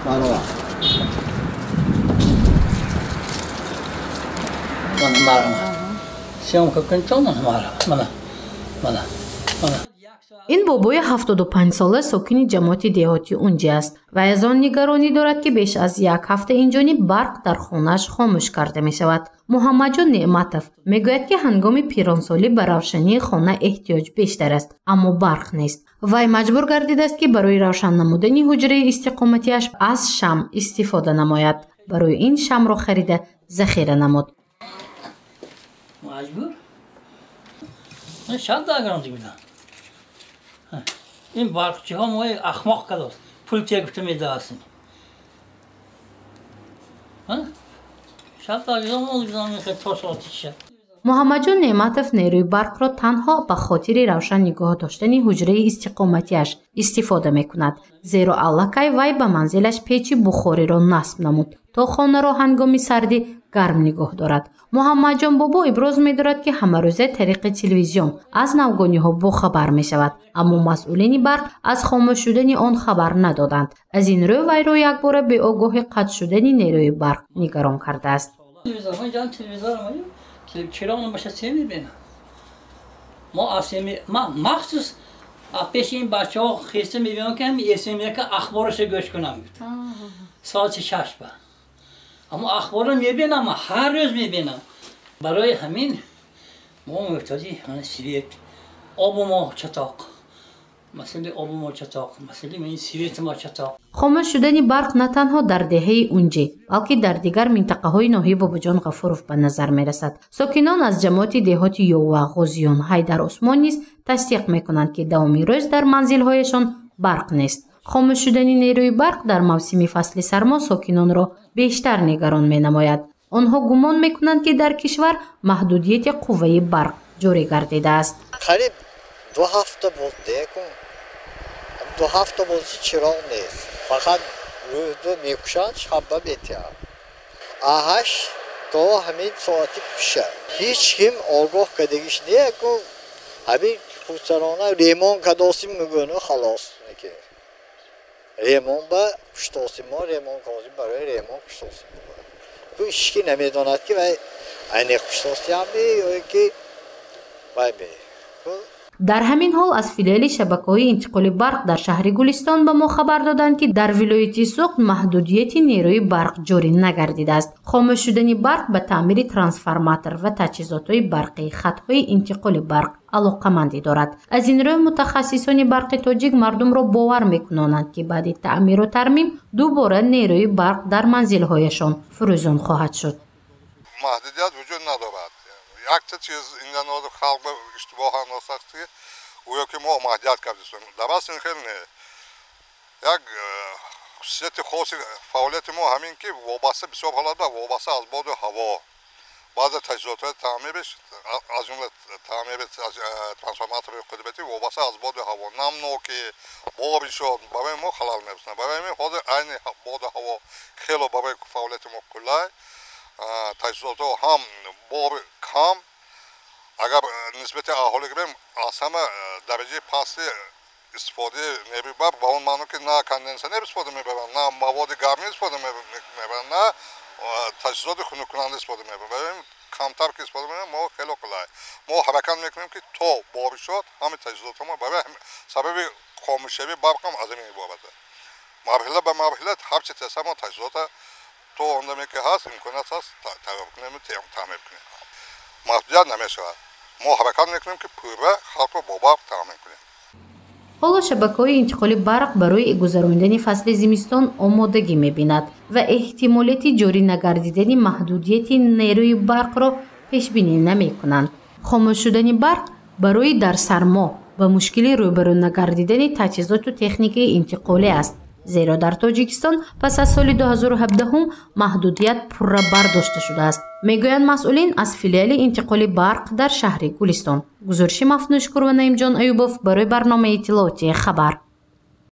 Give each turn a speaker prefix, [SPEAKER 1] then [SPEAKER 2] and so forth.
[SPEAKER 1] Mana. Mana. Syomka کنم mana.
[SPEAKER 2] این بابای 75 ساله ساکن جماعت دهاتی اونجا است و از آن نگرانی دارد که بیش از یک هفته اینجانی برق در خانه‌اش خاموش کرده می شود. محمد جان نعمتов میگوید که هنگام پیرانسالی به روشنی خانه احتیاج بیشتر است اما برق نیست. وی مجبور گردیده است که برای روشن نمودن حجره استقامتیش از شمع استفاده نماید. برای این شمع را خریده ذخیره نمود.
[SPEAKER 1] مجبور؟ شاید داگرام دیگه. این برقچی ها موی اخماق کلاس پول چگفته میده هستیم. شاید داگرام اولگزام میخواد توسعاتی شد.
[SPEAKER 2] محمد جان نعمتов نیروی برق را تنها به خاطر روشن نگاه داشتن حجره استقامتیش استفاده میکند. زیرا الکی وی به منزلش پیچ بخاری را نصب نمود تا خانه را هنگام سردی گرم نگاه دارد. محمد جان بابا ابراز می‌دارد که همه روزه طریق تلویزیون از نوگانی‌ها باخبر می‌شود اما مسئولین برق از خاموش شدن آن خبر ندادند. از این رو وی را یک بار به آگاه قطع شدن نیروی برق نگران کرده است.
[SPEAKER 1] چراغ باشه می‌بینم. ما مخصوص پیش این بچه‌ها خسته می‌بینم که همین اسمی که اخبارش گوش کنم. ساعت 6 با. اما اخبار رو میبینم هر روز میبینم. برای همین ما محتاجی سویت آب ما چطاق مسئله آب ما چطاق مسئله این سویت ما چطاق.
[SPEAKER 2] خاموش شدن برق نه تنها در دهه اونجی بلکه در دیگر منطقه های ناحیه باباجان غفورов به نظر میرسد. ساکنان از جماعت دهاتی یووا غوزیان حیدر عثمان نیز تصدیق میکنند که دومین روز در منزل هایشان برق نیست. خاموش شدن نیروی برق در موسم فصل سرما ساکنان را بیشتر نگران می نماید. آنها گمان می کنند که در کشور محدودیت قوه برق جاری گردیده است.
[SPEAKER 3] قریب 2 هفته بود دیگه 2 هفته بود چراغ نیست. فقط روز میکشند شب بیتر. آهش تا همین ساعتی پیشه. هیچ کم آگاه کدیگش نیه که همین خودسرانه ریمان کداسی میگونه خلاص نکه. ریمان با پشتاسی ما ریمان کازیم برای ریمان پشتاسی میکنه. تو هیچکی نمیداند که اینه پشتاسی هم یا که باید
[SPEAKER 2] در همین حال از فیلیال شبکه‌های انتقال برق در شهر گلستان به ما خبر دادند که در ولایت سوخت محدودیت نیروی برق جاری نگردیده است. خاموش شدن برق به تعمیر ترانسفورماتور و تجهیزات برقی خط‌های انتقال برق علاقه‌مندی دارد. از این رو متخصصان برق تاجیک مردم را باور می‌کنند که بعد تعمیر و ترمیم دوباره نیروی برق در منزل‌هایشان فروزان خواهد شد.
[SPEAKER 4] محدودیت وجود ندارد. یک چیز اینجا نود خلق اشتباه هم نسختی او که ما محدودیت کردیم. درست این خیلی نه. یک خصوصیت خاصی فعالیت ما همین که وابسته بسیار حالت با وابسته از باد و هوا. بعض تجهیزات تعمیرش از جمله تعمیر ترانسفورماتور قطبی وابسته از باد و هوا نمونو که بابی شد برای ما خلال نمی‌کنه. برای ما خود عین باد و هوا خیلی برای فعالیت ما کلای تجهیزات هم باب کم اگر نسبت اهالی گریم از همه درجه پستی استفاده نمیبرد با اون معنی که نه کندنسر استفاده میبرن نه مواد گرمی استفاده میبرن نه تجهیزات خنک کننده استفاده میبرن کمتر که استفاده میبرن ما خیلی کلاه ما حرکت میکنیم که تا باب شد همین تجهیزات ما برای سبب خاموش شوی برق هم از این بابت مرحله به مرحله هر چه تست ما تجهیزات تو اونمی که هست امکانات هست تعمیر کنیم محدودیت نمیشود ما حرکت میکنیم که پوره خلق رو با برق تعمیر کنیم.
[SPEAKER 2] حالا شبکه‌های انتقال برق برای گذراندن فصل زمستان آمادگی می‌بیند و احتمالات جاری نگردیدن محدودیت نیروی برق را پیش بینی نمی‌کنند. خاموش شدن برق برای در سرما و مشکلی روبرو نگردیدن تجهیزات و تکنیک انتقالی است. زیرا در تاجیکستان پس از سال 2017 هم محدودیت پره برداشته شده است. میگویند مسئولین از فیلیال انتقال برق در شهر گلستان. گزارش مفنوشکر و نعیم جان ایوبوف برای برنامه اطلاعاتی خبر.